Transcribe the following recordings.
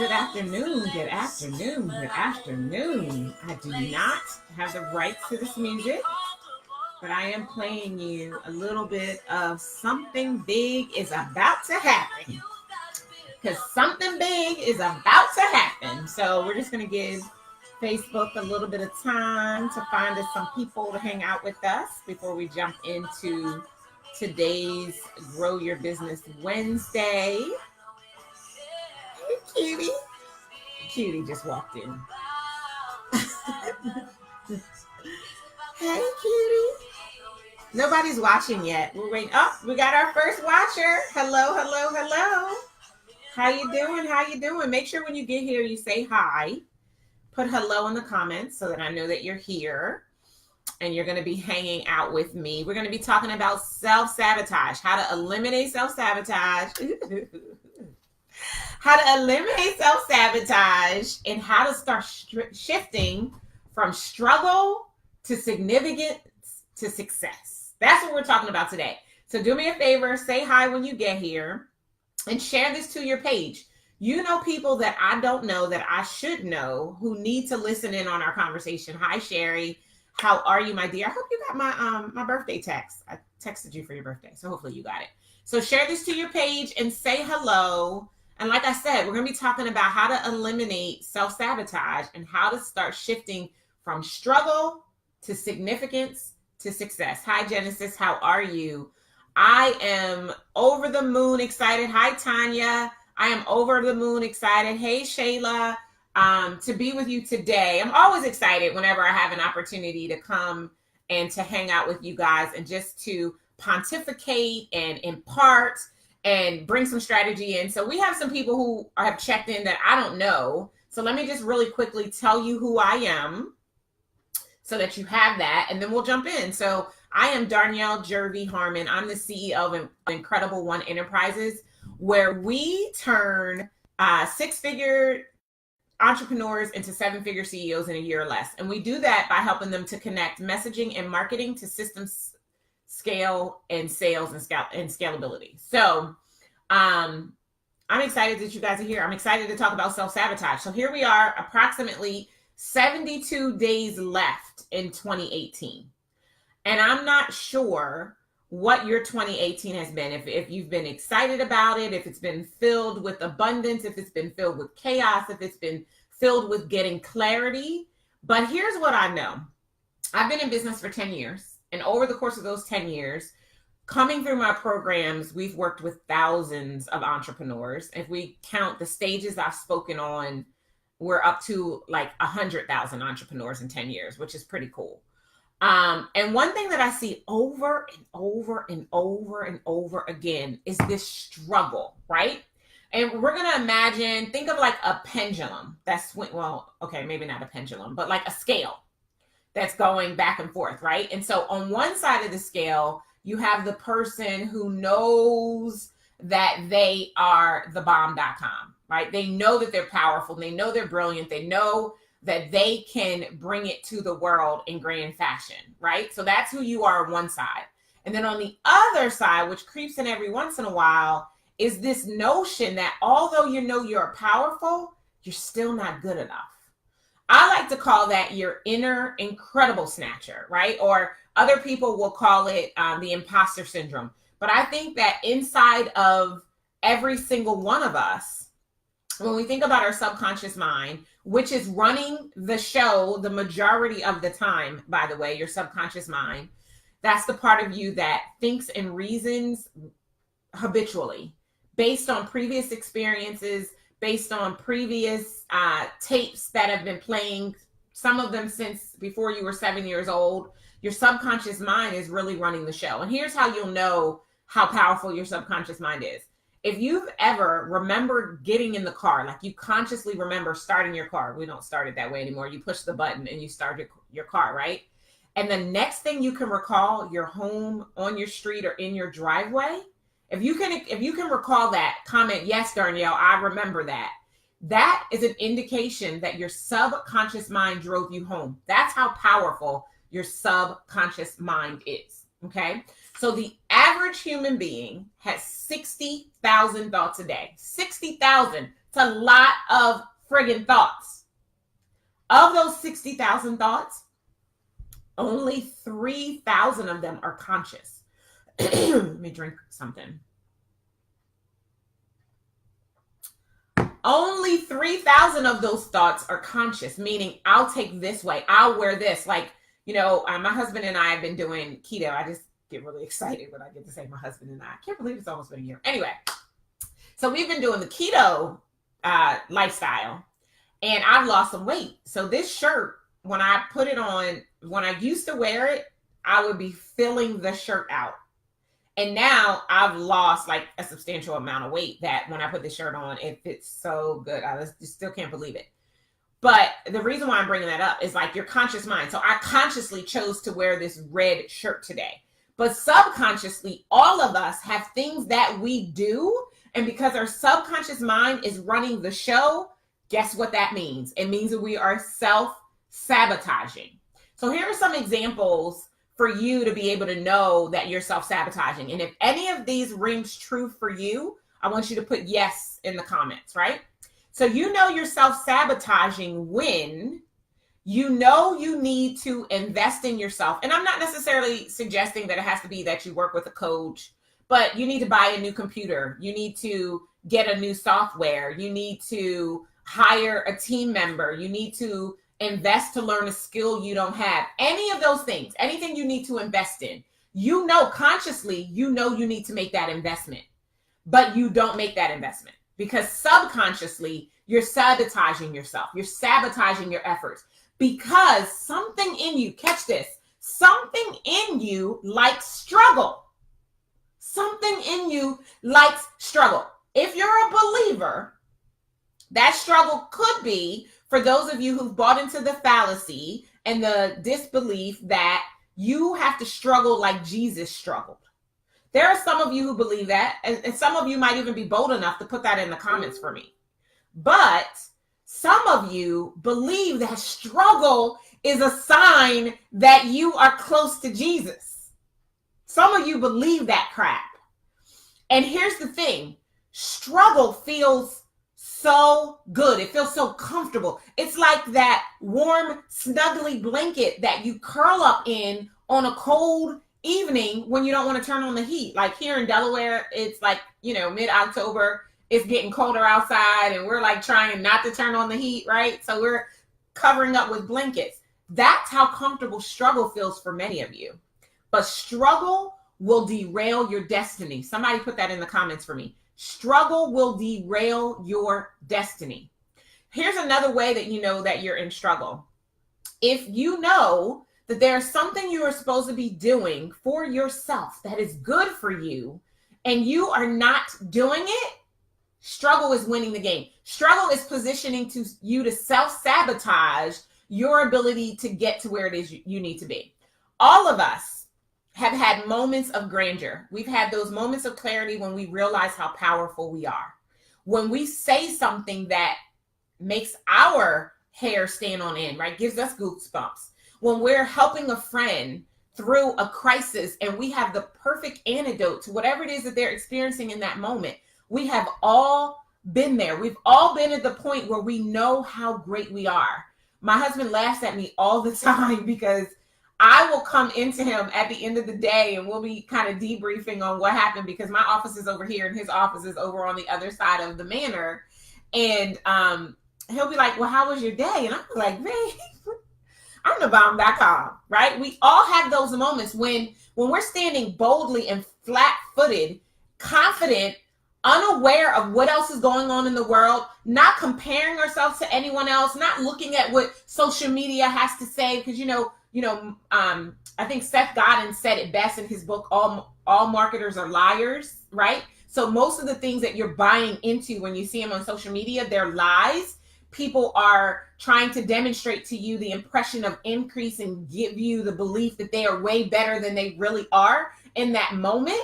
Good afternoon, good afternoon, good afternoon. I do not have the rights to this music, but I am playing you a little bit of Something Big is About to Happen. Because something big is about to happen. So we're just going to give Facebook a little bit of time to find us some people to hang out with us before we jump into today's Grow Your Business Wednesday. Hey, cutie. Cutie just walked in. Hey, cutie. Nobody's watching yet. We're waiting. Oh, we got our first watcher. Hello, hello, hello. How you doing? How you doing? Make sure when you get here, you say hi. Put hello in the comments so that I know that you're here and you're going to be hanging out with me. We're going to be talking about self-sabotage, how to eliminate self-sabotage. How to eliminate self-sabotage and how to start shifting from struggle to significance to success. That's what we're talking about today. So do me a favor, say hi when you get here and share this to your page. You know people that I don't know that I should know who need to listen in on our conversation. Hi, Sherry. How are you, my dear? I hope you got my birthday text. I texted you for your birthday, so hopefully you got it. So share this to your page and say hello. And like I said, we're going to be talking about how to eliminate self-sabotage and how to start shifting from struggle to significance to success. Hi, Genesis. How are you? I am over the moon excited. Hi, Tanya. I am over the moon excited. Hey, Shayla, to be with you today. I'm always excited whenever I have an opportunity to come and to hang out with you guys and just to pontificate and impart and bring some strategy in. So we have some people who have checked in that I don't know. So let me just really quickly tell you who I am so that you have that, and then we'll jump in. So I am Darnyelle Jervey Harmon. I'm the CEO of Incredible One Enterprises, where we turn six-figure entrepreneurs into seven-figure CEOs in a year or less. And we do that by helping them to connect messaging and marketing to systems, scale, and sales and scalability. So I'm excited that you guys are here. I'm excited to talk about self-sabotage. So here we are, approximately 72 days left in 2018. And I'm not sure what your 2018 has been. If you've been excited about it, if it's been filled with abundance, if it's been filled with chaos, if it's been filled with getting clarity. But here's what I know. I've been in business for 10 years. And over the course of those 10 years, coming through my programs, we've worked with thousands of entrepreneurs. If we count the stages I've spoken on, we're up to like 100,000 entrepreneurs in 10 years, which is pretty cool. And one thing that I see over and over and over and over again is this struggle, right? And we're going to imagine, think of like a pendulum that's, well, okay, maybe not a pendulum, but like a scale that's going back and forth, right? And so on one side of the scale, you have the person who knows that they are the bomb.com, right? They know that they're powerful. They know they're brilliant. They know that they can bring it to the world in grand fashion, right? So that's who you are on one side. And then on the other side, which creeps in every once in a while, is this notion that although you know you're powerful, you're still not good enough. I like to call that your inner incredible snatcher, right? Or other people will call it the imposter syndrome. But I think that inside of every single one of us, when we think about our subconscious mind, which is running the show the majority of the time, by the way, your subconscious mind, that's the part of you that thinks and reasons habitually based on previous experiences, based on previous tapes that have been playing, some of them since before you were 7 years old. Your subconscious mind is really running the show. And here's how you'll know how powerful your subconscious mind is. If you've ever remembered getting in the car, like you consciously remember starting your car, we don't start it that way anymore. You push the button and you start your car, right? And the next thing you can recall, you're home, on your street, or in your driveway. If you can recall that, comment, yes, Darnyelle, I remember that. That is an indication that your subconscious mind drove you home. That's how powerful your subconscious mind is, okay? So the average human being has 60,000 thoughts a day. 60,000. It's a lot of friggin' thoughts. Of those 60,000 thoughts, only 3,000 of them are conscious. Let me drink something. Only 3,000 of those thoughts are conscious, meaning I'll take this way, I'll wear this. Like, my husband and I have been doing keto. I just get really excited when I get to say my husband and I can't believe it's almost been a year. Anyway, so we've been doing the keto lifestyle, and I've lost some weight. So this shirt, when I put it on, when I used to wear it, I would be filling the shirt out. And now I've lost like a substantial amount of weight that when I put this shirt on, it fits so good. I just still can't believe it. But the reason why I'm bringing that up is like your conscious mind. So I consciously chose to wear this red shirt today. But subconsciously, all of us have things that we do. And because our subconscious mind is running the show, guess what that means? It means that we are self-sabotaging. So here are some examples for you to be able to know that you're self-sabotaging. And if any of these rings true for you, I want you to put yes in the comments, right? So you're self-sabotaging when you know you need to invest in yourself. And I'm not necessarily suggesting that it has to be that you work with a coach, but you need to buy a new computer. You need to get a new software. You need to hire a team member. You need to invest to learn a skill you don't have. Any of those things, anything you need to invest in, consciously, you need to make that investment, but you don't make that investment because subconsciously you're sabotaging yourself. You're sabotaging your efforts because something in you, catch this, something in you likes struggle. Something in you likes struggle. If you're a believer, that struggle could be for those of you who've bought into the fallacy and the disbelief that you have to struggle like Jesus struggled. There are some of you who believe that, and some of you might even be bold enough to put that in the comments for me. But some of you believe that struggle is a sign that you are close to Jesus. Some of you believe that crap. And here's the thing, struggle feels so good. It feels so comfortable. It's like that warm, snuggly blanket that you curl up in on a cold evening when you don't want to turn on the heat. Like here in Delaware, it's like, mid-October, it's getting colder outside and we're like trying not to turn on the heat, right? So we're covering up with blankets. That's how comfortable struggle feels for many of you. But struggle will derail your destiny. Somebody put that in the comments for me. Struggle will derail your destiny. Here's another way that you know that you're in struggle. If you know that there's something you are supposed to be doing for yourself that is good for you and you are not doing it, struggle is winning the game. Struggle is positioning you to self-sabotage your ability to get to where it is you need to be. All of us have had moments of grandeur. We've had those moments of clarity when we realize how powerful we are. When we say something that makes our hair stand on end, right? Gives us goosebumps. When we're helping a friend through a crisis and we have the perfect antidote to whatever it is that they're experiencing in that moment. We have all been there. We've all been at the point where we know how great we are. My husband laughs at me all the time because I will come into him at the end of the day and we'll be kind of debriefing on what happened because my office is over here and his office is over on the other side of the manor. And he'll be like, well, how was your day? And I'm like, man, I'm the bomb.com, right? We all have those moments when we're standing boldly and flat-footed, confident, unaware of what else is going on in the world, not comparing ourselves to anyone else, not looking at what social media has to say because, I think Seth Godin said it best in his book, All Marketers Are Liars, right? So most of the things that you're buying into when you see them on social media, they're lies. People are trying to demonstrate to you the impression of increase and give you the belief that they are way better than they really are in that moment.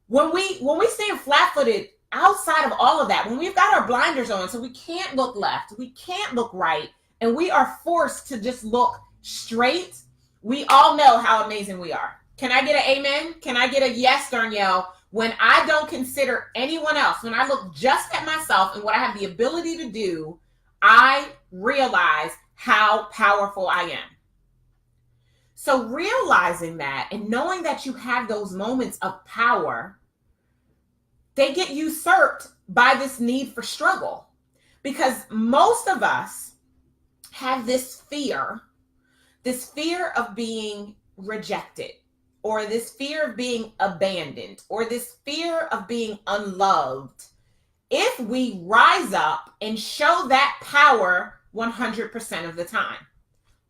When we stand flat-footed outside of all of that, when we've got our blinders on, so we can't look left, we can't look right, and we are forced to just look straight, we all know how amazing we are. Can I get an amen? Can I get a yes, Darnyelle? When I don't consider anyone else, when I look just at myself and what I have the ability to do, I realize how powerful I am. So realizing that and knowing that you have those moments of power, they get usurped by this need for struggle. Because most of us have this fear of being rejected, or this fear of being abandoned, or this fear of being unloved, if we rise up and show that power 100% of the time.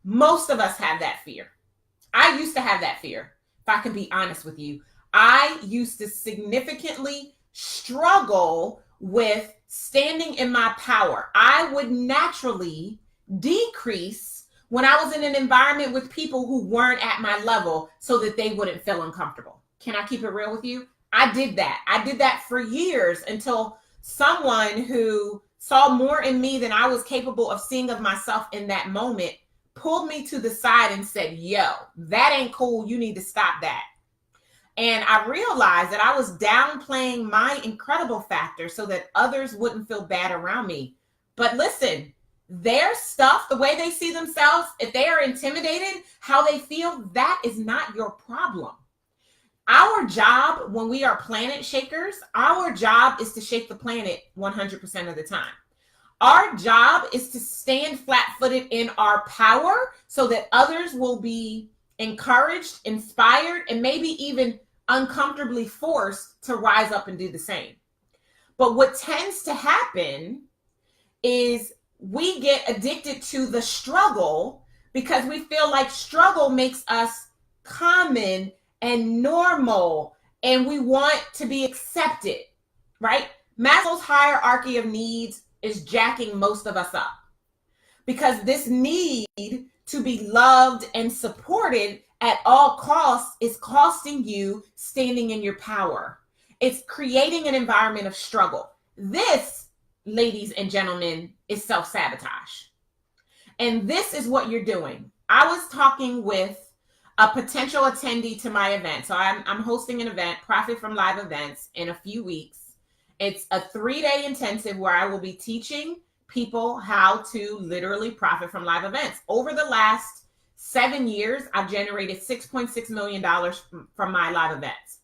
Most of us have that fear. I used to have that fear. If I can be honest with you, I used to significantly struggle with standing in my power. I would naturally decrease when I was in an environment with people who weren't at my level so that they wouldn't feel uncomfortable. Can I keep it real with you? I did that. I did that for years until someone who saw more in me than I was capable of seeing of myself in that moment pulled me to the side and said, yo, that ain't cool. You need to stop that. And I realized that I was downplaying my incredible factor so that others wouldn't feel bad around me. But listen, their stuff, the way they see themselves, if they are intimidated, how they feel, that is not your problem. Our job when we are planet shakers, our job is to shake the planet 100% of the time. Our job is to stand flat-footed in our power so that others will be encouraged, inspired, and maybe even uncomfortably forced to rise up and do the same. But what tends to happen is we get addicted to the struggle because we feel like struggle makes us common and normal, and we want to be accepted, right? Maslow's hierarchy of needs is jacking most of us up because this need to be loved and supported at all costs is costing you standing in your power. It's creating an environment of struggle. This, ladies and gentlemen, is self-sabotage. And this is what you're doing. I was talking with a potential attendee to my event. So I'm hosting an event, Profit from Live Events, in a few weeks. It's a 3-day intensive where I will be teaching people how to literally profit from live events. Over the last 7 years, I've generated $6.6 million from my live events.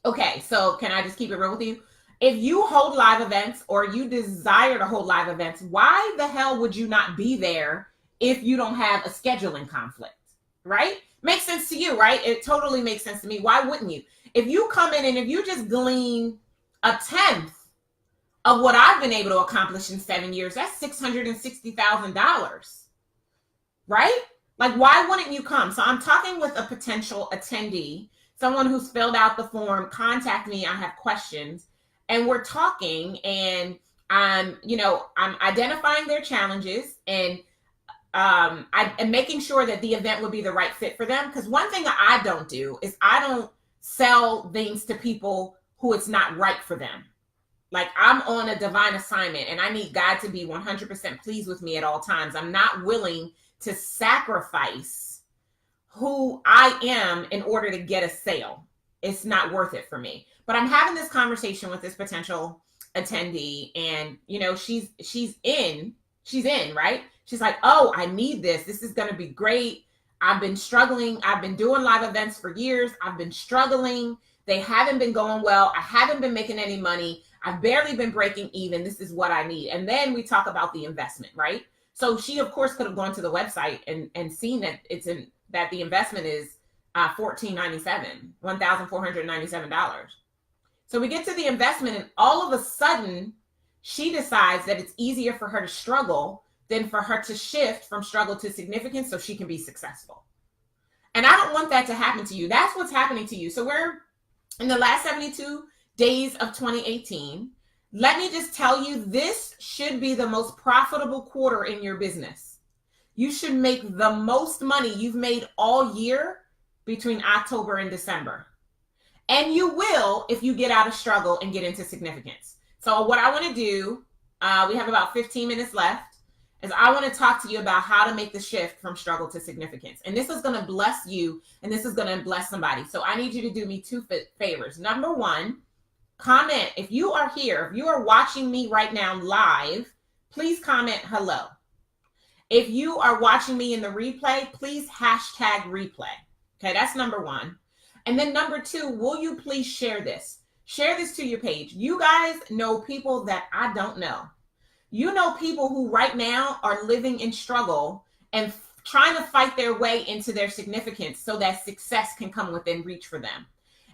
Okay, so can I just keep it real with you? If you hold live events or you desire to hold live events, why the hell would you not be there if you don't have a scheduling conflict, right? Makes sense to you, right? It totally makes sense to me. Why wouldn't you? If you come in and if you just glean a tenth of what I've been able to accomplish in 7 years, that's $660,000, right? Like, why wouldn't you come? So I'm talking with a potential attendee, someone who's filled out the form, contact me, I have questions, and we're talking, and I'm identifying their challenges, and I'm making sure that the event would be the right fit for them. Because one thing that I don't do is I don't sell things to people who it's not right for them. Like, I'm on a divine assignment and I need God to be 100% pleased with me at all times. I'm not willing to sacrifice who I am in order to get a sale. It's not worth it for me. But I'm having this conversation with this potential attendee, and she's in, right? She's like, oh, I need this. This is going to be great. I've been struggling. I've been doing live events for years. I've been struggling. They haven't been going well. I haven't been making any money. I've barely been breaking even. This is what I need. And then we talk about the investment, right? So she, of course, could have gone to the website and seen that that the investment is $1,497. So we get to the investment, and all of a sudden, she decides that it's easier for her to struggle than for her to shift from struggle to significance so she can be successful. And I don't want that to happen to you. That's what's happening to you. So we're in the last 72 days of 2018. Let me just tell you, this should be the most profitable quarter in your business. You should make the most money you've made all year between October and December. And you will if you get out of struggle and get into significance. So what I want to do, we have about 15 minutes left, is I want to talk to you about how to make the shift from struggle to significance. And this is going to bless you, and this is going to bless somebody. So I need you to do me two favors. Number one, comment. If you are here, if you are watching me right now live, please comment hello. If you are watching me in the replay, please hashtag replay. Okay, that's number one. And then number two, will you please share this? Share this to your page. You guys know people that I don't know. You know people who right now are living in struggle and trying to fight their way into their significance so that success can come within reach for them.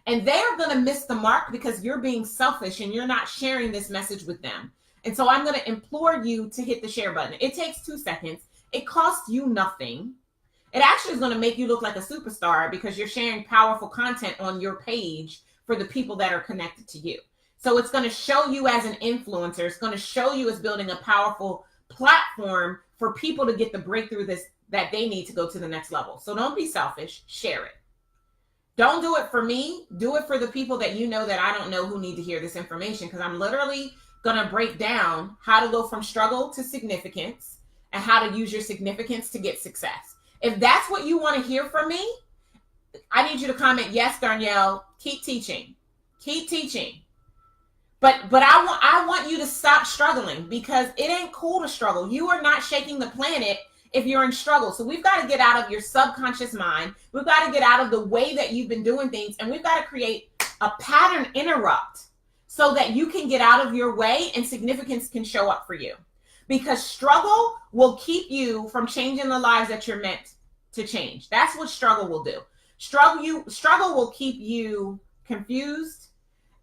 And they are going to miss the mark because you're being selfish and you're not sharing this message with them. And so I'm going to implore you to hit the share button. It takes 2 seconds. It costs you nothing. It actually is going to make you look like a superstar because you're sharing powerful content on your page for the people that are connected to you. So it's going to show you as an influencer. It's going to show you as building a powerful platform for people to get the breakthrough that they need to go to the next level. So don't be selfish. Share it. Don't do it for me. Do it for the people that you know that I don't know who need to hear this information, because I'm literally going to break down how to go from struggle to significance and how to use your significance to get success. If that's what you want to hear from me, I need you to comment, yes, Darnyelle, keep teaching. Keep teaching. But I want you to stop struggling, because it ain't cool to struggle. You are not shaking the planet if you're in struggle. So we've got to get out of your subconscious mind. We've got to get out of the way that you've been doing things, and we've got to create a pattern interrupt so that you can get out of your way and significance can show up for you. Because struggle will keep you from changing the lives that you're meant to change. That's what struggle will do. Struggle will keep you confused.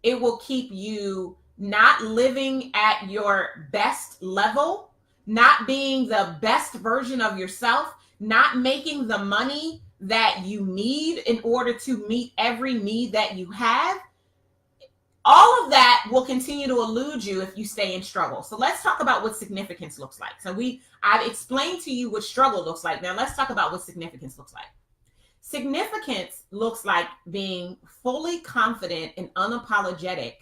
It will keep you not living at your best level, not being the best version of yourself, not making the money that you need in order to meet every need that you have. All of that will continue to elude you if you stay in struggle. So let's talk about what significance looks like. So I've explained to you what struggle looks like. Now let's talk about what significance looks like. Significance looks like being fully confident and unapologetic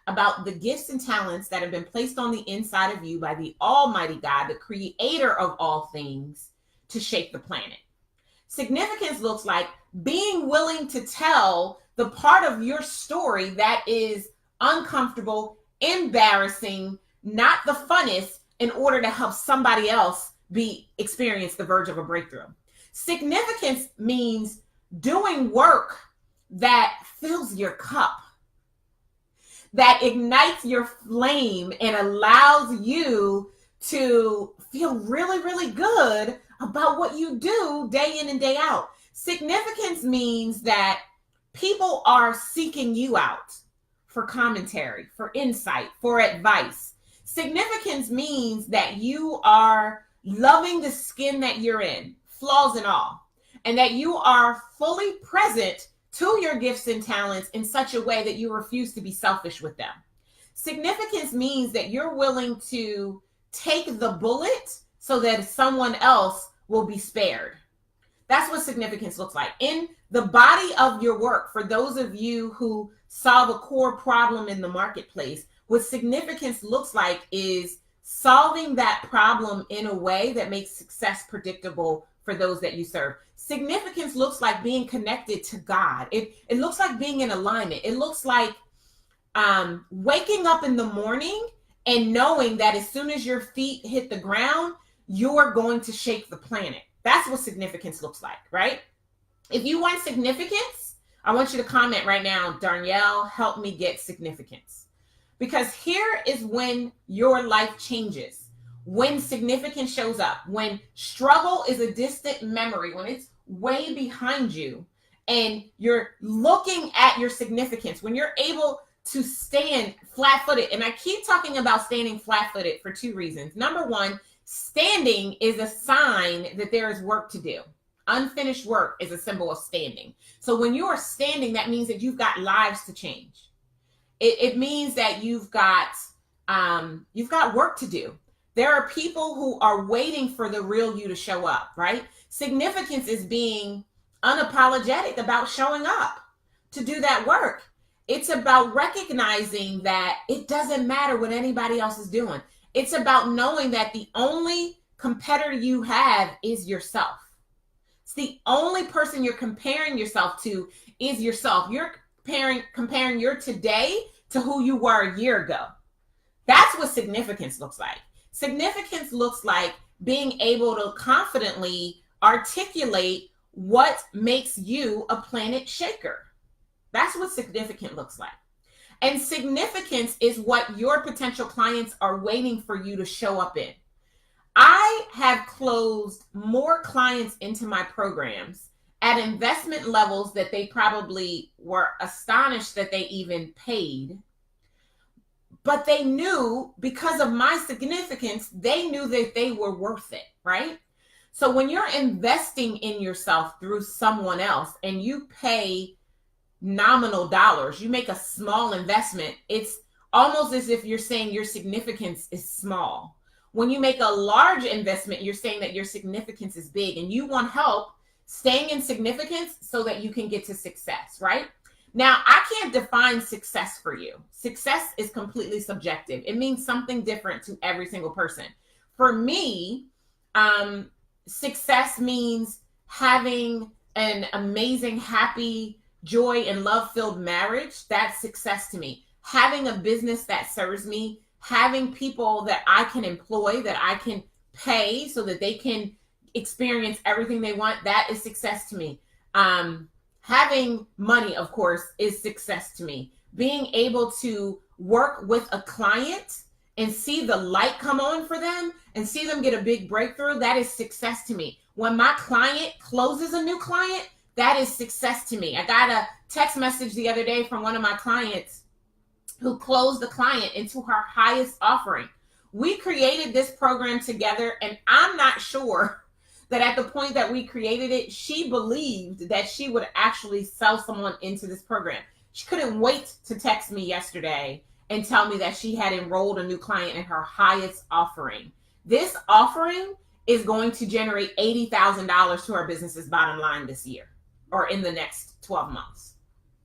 about the gifts and talents that have been placed on the inside of you by the Almighty God, the creator of all things, to shape the planet. Significance looks like being willing to tell the part of your story that is uncomfortable, embarrassing, not the funnest, in order to help somebody else experience the verge of a breakthrough. Significance means doing work that fills your cup, that ignites your flame and allows you to feel really, really good about what you do day in and day out. Significance means that people are seeking you out for commentary, for insight, for advice. Significance means that you are loving the skin that you're in, flaws and all, and that you are fully present to your gifts and talents in such a way that you refuse to be selfish with them. Significance means that you're willing to take the bullet so that someone else will be spared. That's what significance looks like. In the body of your work, for those of you who solve a core problem in the marketplace, what significance looks like is solving that problem in a way that makes success predictable for those that you serve. Significance looks like being connected to God. It looks like being in alignment. It looks like waking up in the morning and knowing that as soon as your feet hit the ground, you're going to shake the planet. That's what significance looks like, right? If you want significance, I want you to comment right now, Darnyelle, help me get significance. Because here is when your life changes. When significance shows up, when struggle is a distant memory, when it's way behind you and you're looking at your significance, when you're able to stand flat-footed. And I keep talking about standing flat-footed for 2 reasons. Number one, standing is a sign that there is work to do. Unfinished work is a symbol of standing. So when you are standing, that means that you've got lives to change. It means that you've got work to do. There are people who are waiting for the real you to show up, right? Significance is being unapologetic about showing up to do that work. It's about recognizing that it doesn't matter what anybody else is doing. It's about knowing that the only competitor you have is yourself. It's the only person you're comparing yourself to is yourself. You're comparing your today to who you were a year ago. That's what significance looks like. Significance looks like being able to confidently articulate what makes you a planet shaker. That's what significant looks like. And significance is what your potential clients are waiting for you to show up in. I have closed more clients into my programs at investment levels that they probably were astonished that they even paid. But they knew, because of my significance, they knew that they were worth it, right? So when you're investing in yourself through someone else and you pay nominal dollars, you make a small investment, it's almost as if you're saying your significance is small. When you make a large investment, you're saying that your significance is big, and you want help staying in significance so that you can get to success, right? Now, I can't define success for you. Success is completely subjective. It means something different to every single person. For me, success means having an amazing, happy, joy, and love-filled marriage. That's success to me. Having a business that serves me, having people that I can employ, that I can pay so that they can experience everything they want, that is success to me. Having money, of course, is success to me. Being able to work with a client and see the light come on for them and see them get a big breakthrough, that is success to me. When my client closes a new client, that is success to me. I got a text message the other day from one of my clients who closed the client into her highest offering. We created this program together, and I'm not sure that at the point that we created it, she believed that she would actually sell someone into this program. She couldn't wait to text me yesterday and tell me that she had enrolled a new client in her highest offering. This offering is going to generate $80,000 to our business's bottom line this year, or in the next 12 months.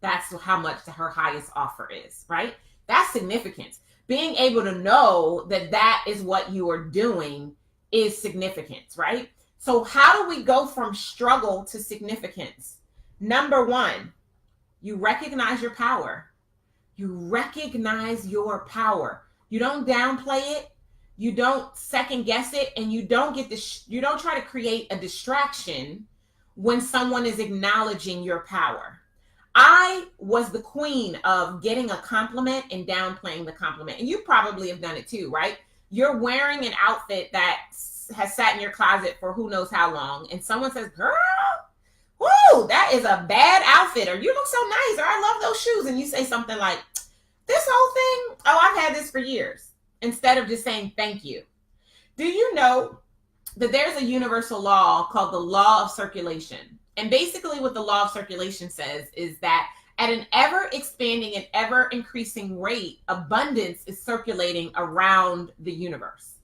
That's how much her highest offer is, right? That's significance. Being able to know that that is what you are doing is significance, right? So how do we go from struggle to significance? Number one, you recognize your power. You recognize your power. You don't downplay it. You don't second guess it, and you don't try to create a distraction when someone is acknowledging your power. I was the queen of getting a compliment and downplaying the compliment. And you probably have done it too, right? You're wearing an outfit that has sat in your closet for who knows how long, and someone says, girl, whoo, that is a bad outfit, or you look so nice, or I love those shoes, and you say something like, this whole thing, oh, I've had this for years, instead of just saying thank you. Do you know that there's a universal law called the law of circulation? And basically what the law of circulation says is that at an ever expanding and ever increasing rate, abundance is circulating around the universe.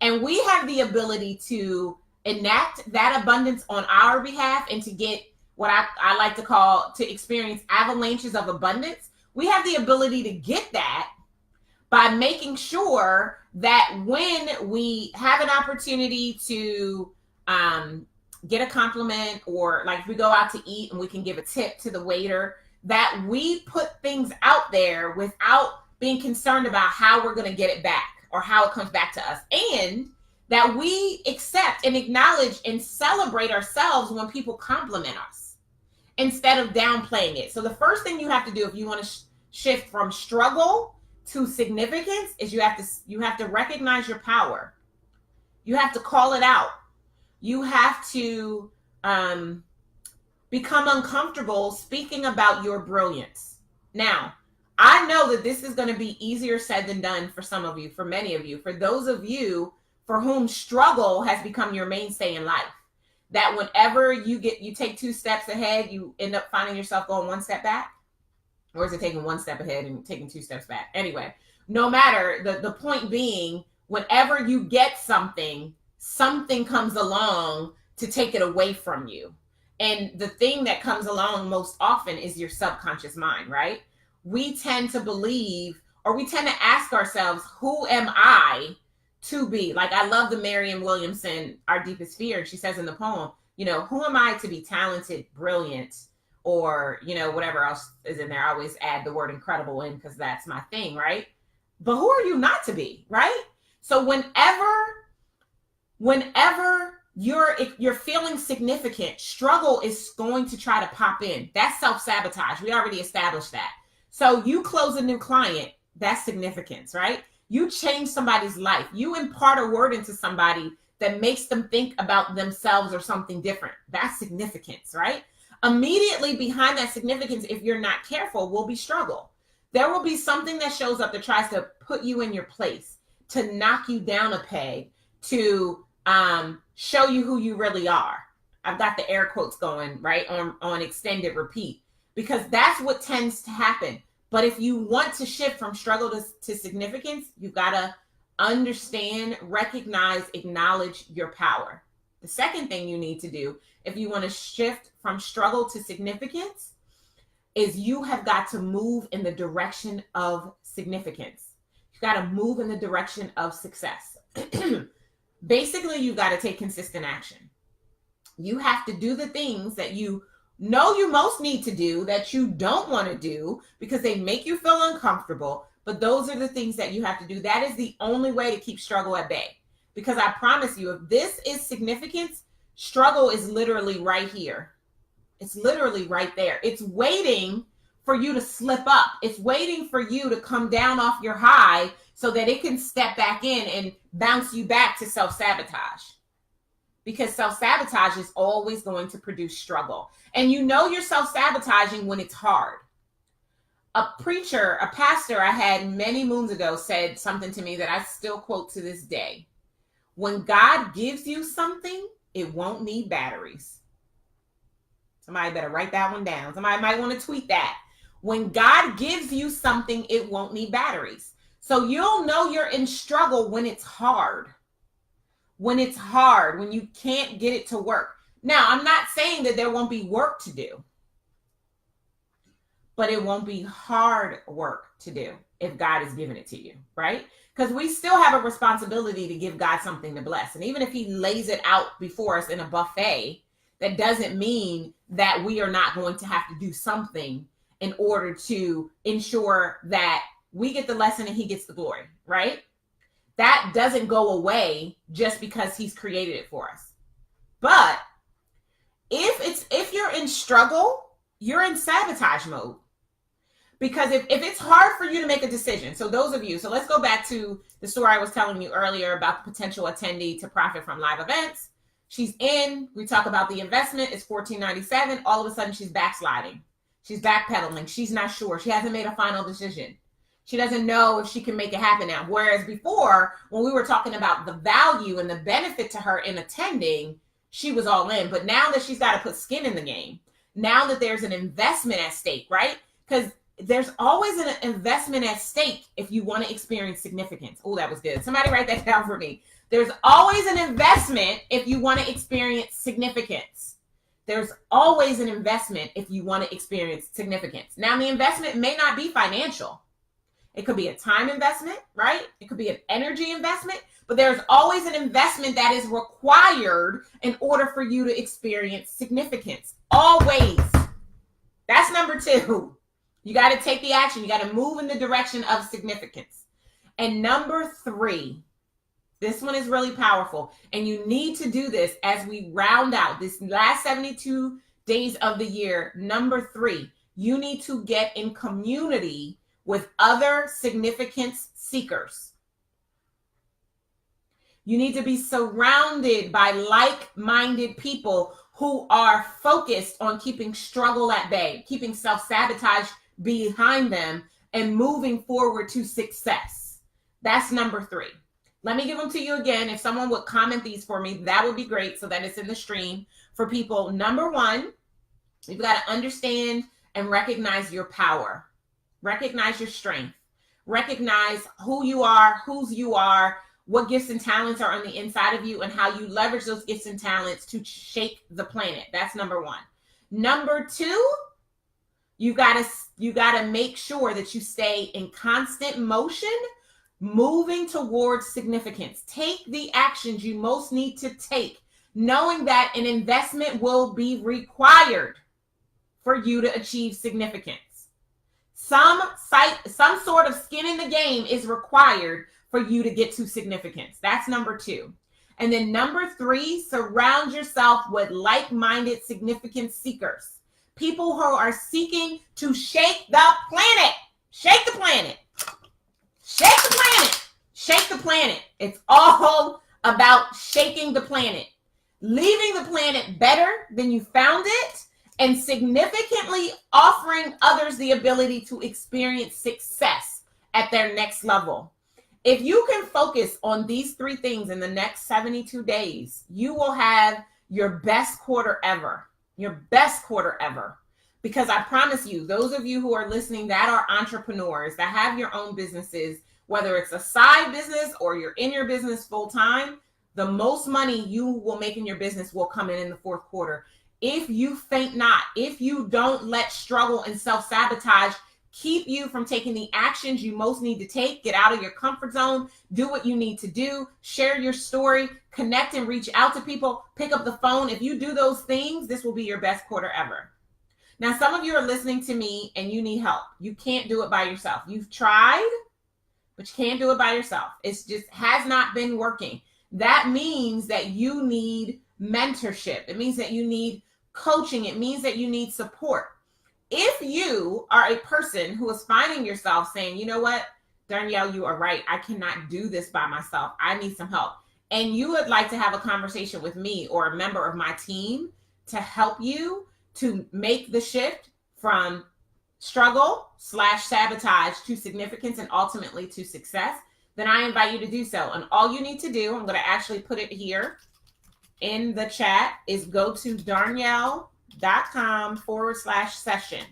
And we have the ability to enact that abundance on our behalf and to get what I like to call, to experience avalanches of abundance. We have the ability to get that by making sure that when we have an opportunity to get a compliment, or like if we go out to eat and we can give a tip to the waiter, that we put things out there without being concerned about how we're going to get it back or how it comes back to us. And that we accept and acknowledge and celebrate ourselves when people compliment us instead of downplaying it. So the first thing you have to do if you want to shift from struggle to significance is you have to recognize your power. You have to call it out. You have to become uncomfortable speaking about your brilliance. Now, I know that this is going to be easier said than done for some of you, for many of you, for those of you for whom struggle has become your mainstay in life. That whenever you take 2 steps ahead, you end up finding yourself going 1 step back. Or is it taking 1 step ahead and taking 2 steps back? Anyway, no matter, the point being, whenever you get something comes along to take it away from you. And the thing that comes along most often is your subconscious mind, right? We tend to believe, or we tend to ask ourselves, who am I to be. Like, I love the Marianne Williamson, Our Deepest Fear. She says in the poem, who am I to be talented, brilliant, or, whatever else is in there. I always add the word incredible in because that's my thing, right? But who are you not to be, right? So whenever you're feeling significant, struggle is going to try to pop in. That's self-sabotage. We already established that. So you close a new client, that's significance, right? You change somebody's life. You impart a word into somebody that makes them think about themselves or something different. That's significance, right? Immediately behind that significance, if you're not careful, will be struggle. There will be something that shows up that tries to put you in your place, to knock you down a peg, to show you who you really are. I've got the air quotes going, right, on extended repeat, because that's what tends to happen. But if you want to shift from struggle to significance, you've got to understand, recognize, acknowledge your power. The second thing you need to do if you want to shift from struggle to significance is you have got to move in the direction of significance. You've got to move in the direction of success. Basically, you've got to take consistent action. You have to do the things that you know you most need to do that you don't want to do because they make you feel uncomfortable. But those are the things that you have to do. That is the only way to keep struggle at bay. Because I promise you, if this is significance, struggle is literally right here. It's literally right there. It's waiting for you to slip up. It's waiting for you to come down off your high so that it can step back in and bounce you back to self-sabotage. Because self-sabotage is always going to produce struggle. And you're self-sabotaging when it's hard. A preacher, a pastor I had many moons ago said something to me that I still quote to this day. When God gives you something, it won't need batteries. Somebody better write that one down. Somebody might want to tweet that. When God gives you something, it won't need batteries. So you'll know you're in struggle when it's hard. When it's hard, when you can't get it to work. Now, I'm not saying that there won't be work to do, but it won't be hard work to do if God is giving it to you, right? Because we still have a responsibility to give God something to bless. And even if he lays it out before us in a buffet, that doesn't mean that we are not going to have to do something in order to ensure that we get the lesson and he gets the glory, right? That doesn't go away just because he's created it for us. But if you're in struggle, you're in sabotage mode. Because if it's hard for you to make a decision, so let's go back to the story I was telling you earlier about the potential attendee to profit from live events. She's in, we talk about the investment, it's $14.97. All of a sudden she's backsliding. She's backpedaling. She's not sure. She hasn't made a final decision. She doesn't know if she can make it happen now. Whereas before, when we were talking about the value and the benefit to her in attending, she was all in. But now that she's got to put skin in the game, now that there's an investment at stake, right? Because there's always an investment at stake if you want to experience significance. Oh, that was good. Somebody write that down for me. There's always an investment if you want to experience significance. There's always an investment if you want to experience significance. Now, the investment may not be financial. It could be a time investment, right? It could be an energy investment, but there's always an investment that is required in order for you to experience significance. Always. That's number 2. You got to take the action. You got to move in the direction of significance. And number 3, this one is really powerful. And you need to do this as we round out this last 72 days of the year. Number 3, you need to get in community with other significance seekers. You need to be surrounded by like-minded people who are focused on keeping struggle at bay, keeping self-sabotage behind them, and moving forward to success. That's number 3. Let me give them to you again. If someone would comment these for me, that would be great so that it's in the stream for people. Number 1, you've got to understand and recognize your power. Recognize your strength. Recognize who you are, whose you are, what gifts and talents are on the inside of you, and how you leverage those gifts and talents to shake the planet. That's number 1. Number 2, you got to make sure that you stay in constant motion moving towards significance. Take the actions you most need to take, knowing that an investment will be required for you to achieve significance. Some sort of skin in the game is required for you to get to significance. That's number 2. And then number 3, surround yourself with like-minded significance seekers. People who are seeking to shake the planet. Shake the planet. Shake the planet. Shake the planet. It's all about shaking the planet. Leaving the planet better than you found it, and significantly offering others the ability to experience success at their next level. If you can focus on these 3 things in the next 72 days, you will have your best quarter ever. Your best quarter ever. Because I promise you, those of you who are listening that are entrepreneurs, that have your own businesses, whether it's a side business or you're in your business full time, the most money you will make in your business will come in the 4th quarter. If you faint not, if you don't let struggle and self-sabotage keep you from taking the actions you most need to take, get out of your comfort zone, do what you need to do, share your story, connect and reach out to people, pick up the phone. If you do those things, this will be your best quarter ever. Now, some of you are listening to me and you need help. You can't do it by yourself. You've tried, but you can't do it by yourself. It's just has not been working. That means that you need mentorship. It means that you need coaching. It means that you need support. If you are a person who is finding yourself saying, you know what, Darnyelle, you are right. I cannot do this by myself. I need some help. And you would like to have a conversation with me or a member of my team to help you to make the shift from struggle/sabotage to significance and ultimately to success, then I invite you to do so. And all you need to do, I'm going to actually put it here in the chat, is go to darnyelle.com/session.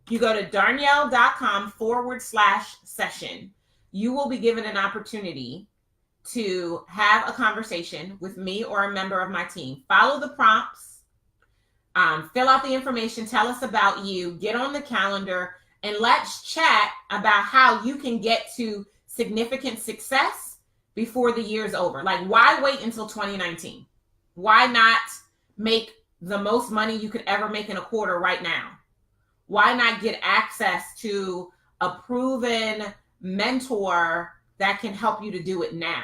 You go to darnyelle.com/session. You will be given an opportunity to have a conversation with me or a member of my team. Follow the prompts. Fill out the information, tell us about you, get on the calendar, and let's chat about how you can get to significant success before the year's over. Like, why wait until 2019? Why not make the most money you could ever make in a quarter right now? Why not get access to a proven mentor that can help you to do it now,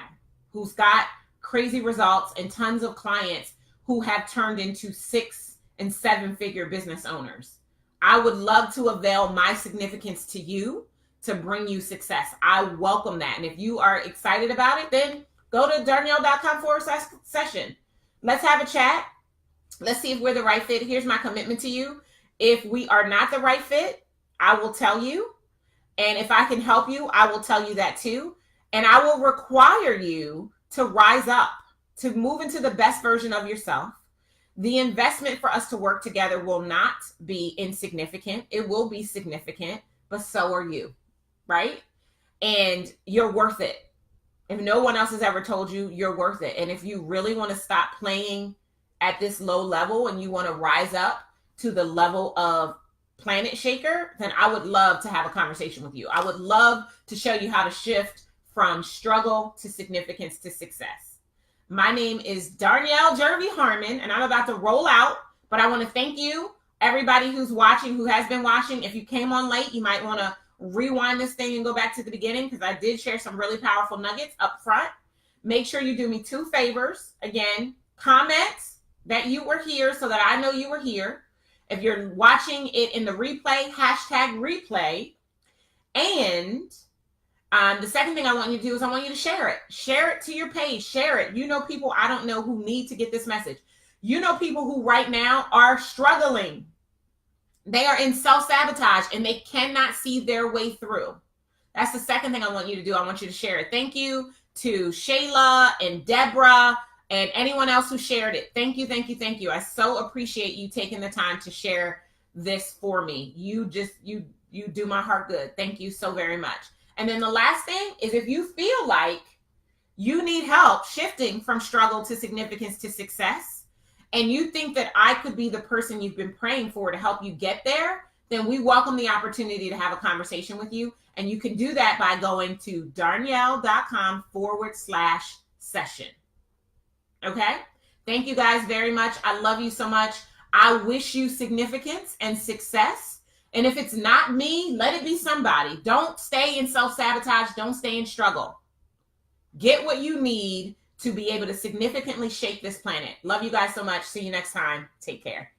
who's got crazy results and tons of clients who have turned into 6 and 7-figure business owners? I would love to avail my significance to you to bring you success. I welcome that. And if you are excited about it, then go to darnyelle.com/session. Let's have a chat. Let's see if we're the right fit. Here's my commitment to you. If we are not the right fit, I will tell you. And if I can help you, I will tell you that too. And I will require you to rise up, to move into the best version of yourself. The investment for us to work together will not be insignificant. It will be significant, but so are you, right? And you're worth it. If no one else has ever told you, you're worth it. And if you really want to stop playing at this low level and you want to rise up to the level of planet shaker, then I would love to have a conversation with you. I would love to show you how to shift from struggle to significance to success. My name is Darnyelle Jervey Harmon, and I'm about to roll out, but I want to thank you, everybody who's watching, who has been watching. If you came on late, you might want to rewind this thing and go back to the beginning, because I did share some really powerful nuggets up front. Make sure you do me 2 favors. Again, comment that you were here so that I know you were here. If you're watching it in the replay, #replay. And the second thing I want you to do is I want you to share it. Share it to your page. Share it. You know people I don't know who need to get this message. You know people who right now are struggling. They are in self-sabotage and they cannot see their way through. That's the second thing I want you to do. I want you to share it. Thank you to Shayla and Deborah and anyone else who shared it. Thank you, thank you, thank you. I so appreciate you taking the time to share this for me. You do my heart good. Thank you so very much. And then the last thing is, if you feel like you need help shifting from struggle to significance to success, and you think that I could be the person you've been praying for to help you get there, then we welcome the opportunity to have a conversation with you. And you can do that by going to darnyelle.com/session. Okay? Thank you guys very much. I love you so much. I wish you significance and success. And if it's not me, let it be somebody. Don't stay in self-sabotage. Don't stay in struggle. Get what you need to be able to significantly shape this planet. Love you guys so much. See you next time. Take care.